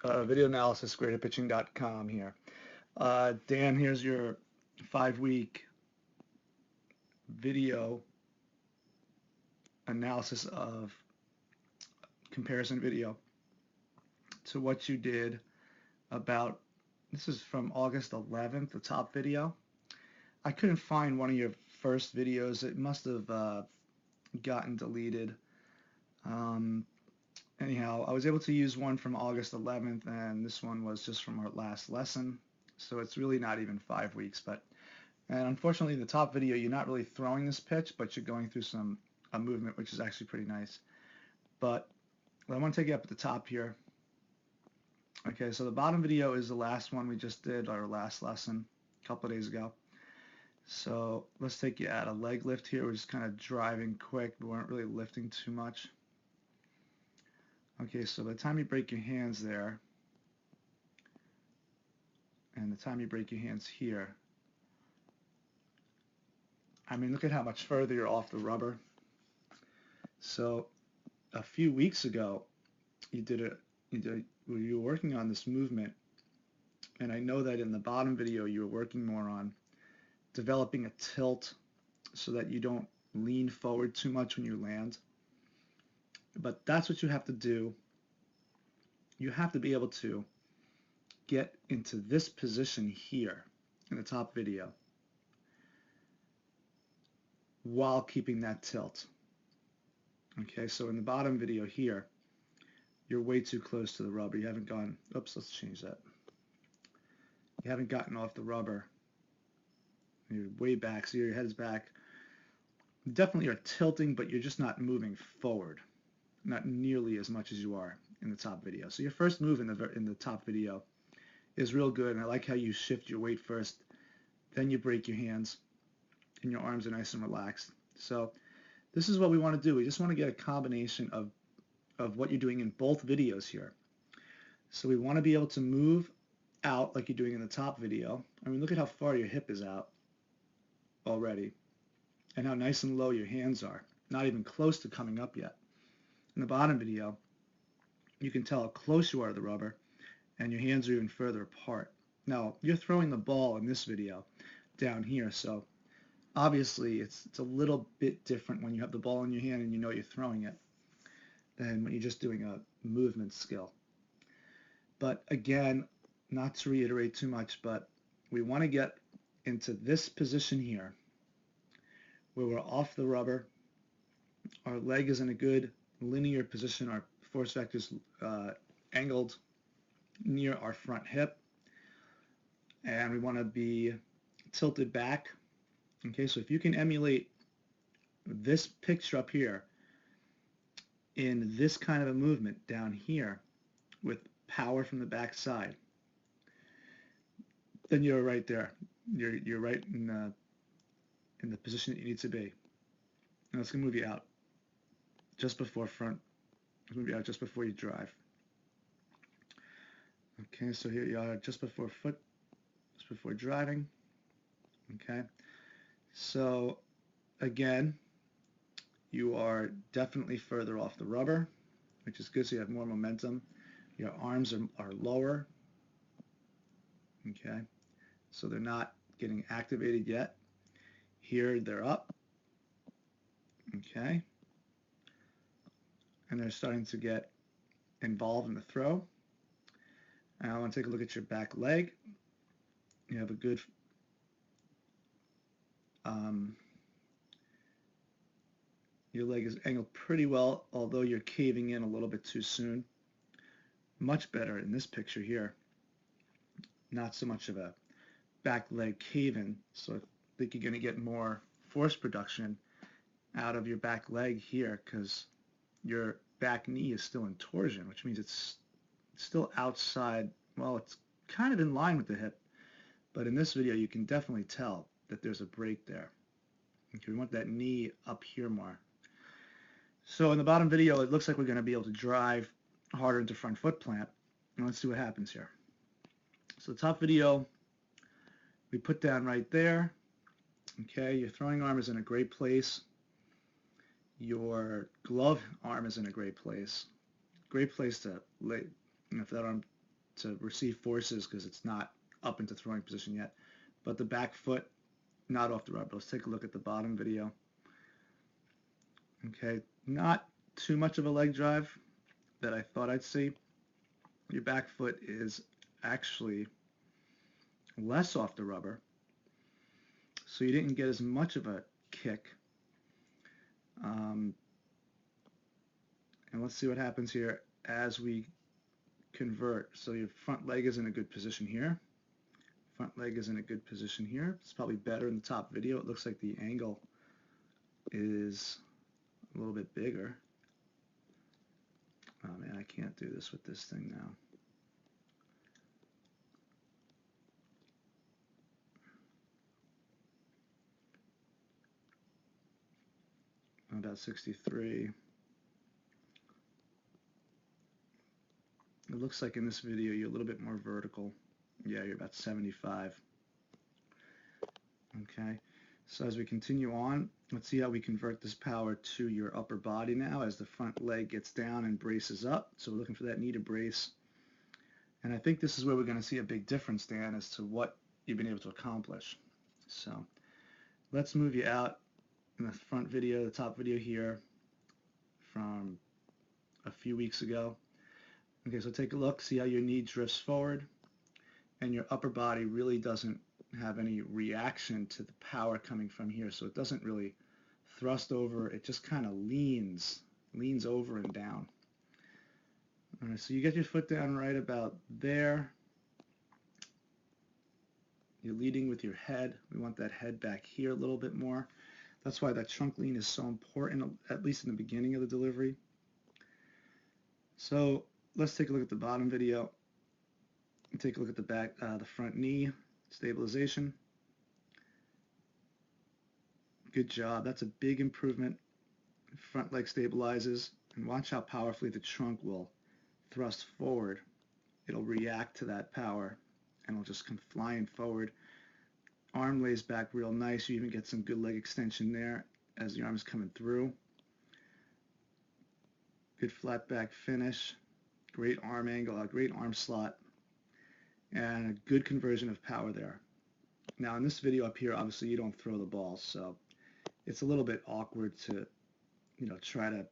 Video analysis, greaterpitching.com here. Dan, here's your 5-week video analysis of comparison video to what you did about, this is from August 11th, the top video. I couldn't find one of your first videos. It must have gotten deleted. Anyhow, I was able to use one from August 11th, and this one was just from our last lesson, so it's really not even 5 weeks. And unfortunately, in the top video, you're not really throwing this pitch, but you're going through a movement, which is actually pretty nice. But I want to take you up at the top here. Okay, so the bottom video is the last one we just did, our last lesson a couple of days ago. So let's take you at a leg lift here. We're just kind of driving quick. We weren't really lifting too much. Okay, so by the time you break your hands there, and the time you break your hands here, I mean, look at how much further you're off the rubber. So a few weeks ago, you were working on this movement, and I know that in the bottom video you were working more on developing a tilt so that you don't lean forward too much when you land. But that's what you have to do. You have to be able to get into this position here in the top video while keeping that tilt. Okay, so in the bottom video here, you're way too close to the rubber. You haven't gone, oops, let's change that. You haven't gotten off the rubber. You're way back, so your head's back. Definitely you're tilting, but you're just not moving forward. Not nearly as much as you are in the top video. So your first move in the top video is real good, and I like how you shift your weight first, then you break your hands, and your arms are nice and relaxed. So this is what we want to do. We just want to get a combination of what you're doing in both videos here. So we want to be able to move out like you're doing in the top video. I mean, look at how far your hip is out already, and how nice and low your hands are. Not even close to coming up yet. In the bottom video, you can tell how close you are to the rubber, and your hands are even further apart. Now, you're throwing the ball in this video down here, so obviously it's a little bit different when you have the ball in your hand and you know you're throwing it than when you're just doing a movement skill. But again, not to reiterate too much, but we want to get into this position here where we're off the rubber, our leg is in a good linear position, our force vector's angled near our front hip, and we want to be tilted back. Okay, so if you can emulate this picture up here in this kind of a movement down here with power from the back side, then you're right there. You're right in the position that you need to be. Now it's going to move you out just before front. Let's move you out just before you drive. Okay, so here you are just before driving. Okay, so again, you are definitely further off the rubber, which is good, so you have more momentum. Your arms are lower. Okay, so they're not getting activated yet. Here they're up. Okay, and they're starting to get involved in the throw. Now I want to take a look at your back leg. You have a good your leg is angled pretty well, although you're caving in a little bit too soon. Much better in this picture here. Not so much of a back leg cave-in, so I think you're going to get more force production out of your back leg here because your back knee is still in torsion, which means it's still outside. Well, it's kind of in line with the hip, but in this video you can definitely tell that there's a break there. Okay, we want that knee up here more. So in the bottom video, it looks like we're going to be able to drive harder into front foot plant. And let's see what happens here. So the top video, we put down right there. Okay, your throwing arm is in a great place. Your glove arm is in a great place. Great place to lay. And if that arm to receive forces because it's not up into throwing position yet. But the back foot, not off the rubber. Let's take a look at the bottom video. Okay, not too much of a leg drive that I thought I'd see. Your back foot is actually less off the rubber, so you didn't get as much of a kick. And let's see what happens here as we convert. So your front leg is in a good position here. Front leg is in a good position here. It's probably better in the top video. It looks like the angle is a little bit bigger. Oh man, I can't do this with this thing now. About 63. It looks like in this video you're a little bit more vertical. Yeah, you're about 75. Okay, so as we continue on, let's see how we convert this power to your upper body now as the front leg gets down and braces up. So we're looking for that knee to brace. And I think this is where we're going to see a big difference, Dan, as to what you've been able to accomplish. So let's move you out in the front video, the top video here from a few weeks ago. Okay, so take a look, see how your knee drifts forward and your upper body really doesn't have any reaction to the power coming from here, so it doesn't really thrust over, it just kind of leans over and down. All right, so you get your foot down right about there. You're leading with your head. We want that head back here a little bit more. That's why that trunk lean is so important, at least in the beginning of the delivery. So let's take a look at the bottom video. Take a look at the back, the front knee stabilization. Good job. That's a big improvement. Front leg stabilizes, and watch how powerfully the trunk will thrust forward. It'll react to that power, and it'll just come flying forward. Arm lays back real nice. You even get some good leg extension there as the arm is coming through. Good flat back finish. Great arm angle, a great arm slot, and a good conversion of power there. Now in this video up here, obviously you don't throw the ball, so it's a little bit awkward to, try to,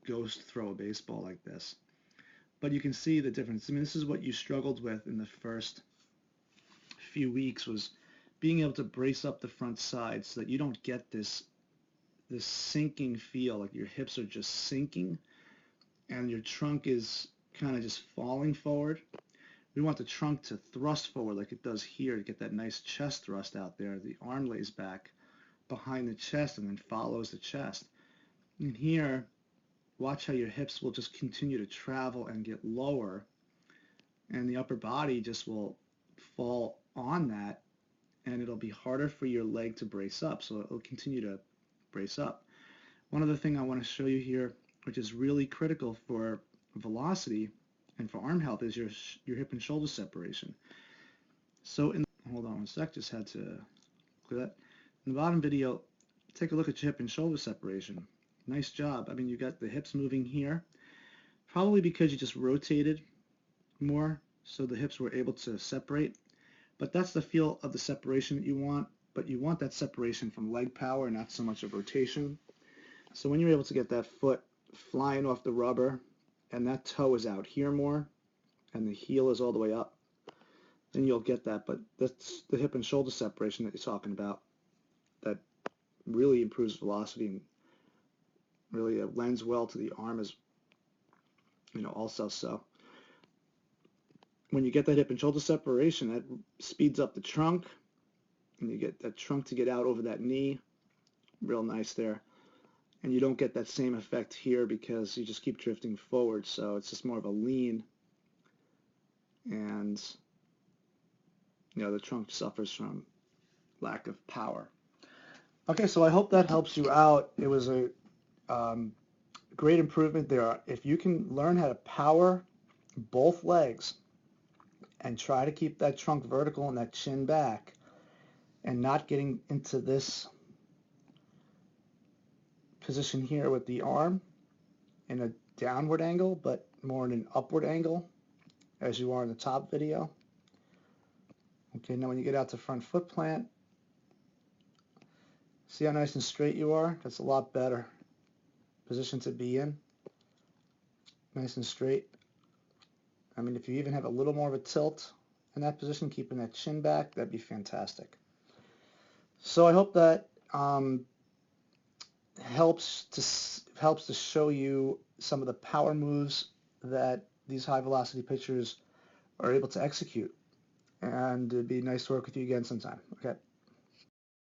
ghost throw a baseball like this. But you can see the difference. I mean, this is what you struggled with in the first few weeks, was being able to brace up the front side so that you don't get this sinking feel, like your hips are just sinking and your trunk is kind of just falling forward. We want the trunk to thrust forward like it does here to get that nice chest thrust out there. The arm lays back behind the chest and then follows the chest. And here, watch how your hips will just continue to travel and get lower, and the upper body just will fall on that, and it'll be harder for your leg to brace up, so it'll continue to brace up. One other thing I want to show you here, which is really critical for velocity and for arm health, is your hip and shoulder separation. So hold on one sec, just had to clear that. In the bottom video, take a look at your hip and shoulder separation. Nice job. I mean, you got the hips moving here, probably because you just rotated more, so the hips were able to separate. But that's the feel of the separation that you want, but you want that separation from leg power, not so much of rotation. So when you're able to get that foot flying off the rubber, and that toe is out here more, and the heel is all the way up, then you'll get that. But that's the hip and shoulder separation that you're talking about that really improves velocity and really lends well to the arm as also. So when you get that hip and shoulder separation, that speeds up the trunk, and you get that trunk to get out over that knee real nice there. And you don't get that same effect here because you just keep drifting forward, so it's just more of a lean, and the trunk suffers from lack of power. Okay, so I hope that helps you out. It was a great improvement there. If you can learn how to power both legs and try to keep that trunk vertical and that chin back and not getting into this position here with the arm in a downward angle, but more in an upward angle, as you are in the top video. Okay, now when you get out to front foot plant, see how nice and straight you are? That's a lot better position to be in. Nice and straight. I mean, if you even have a little more of a tilt in that position, keeping that chin back, that'd be fantastic. So I hope that helps to show you some of the power moves that these high velocity pitchers are able to execute. And it'd be nice to work with you again sometime. Okay.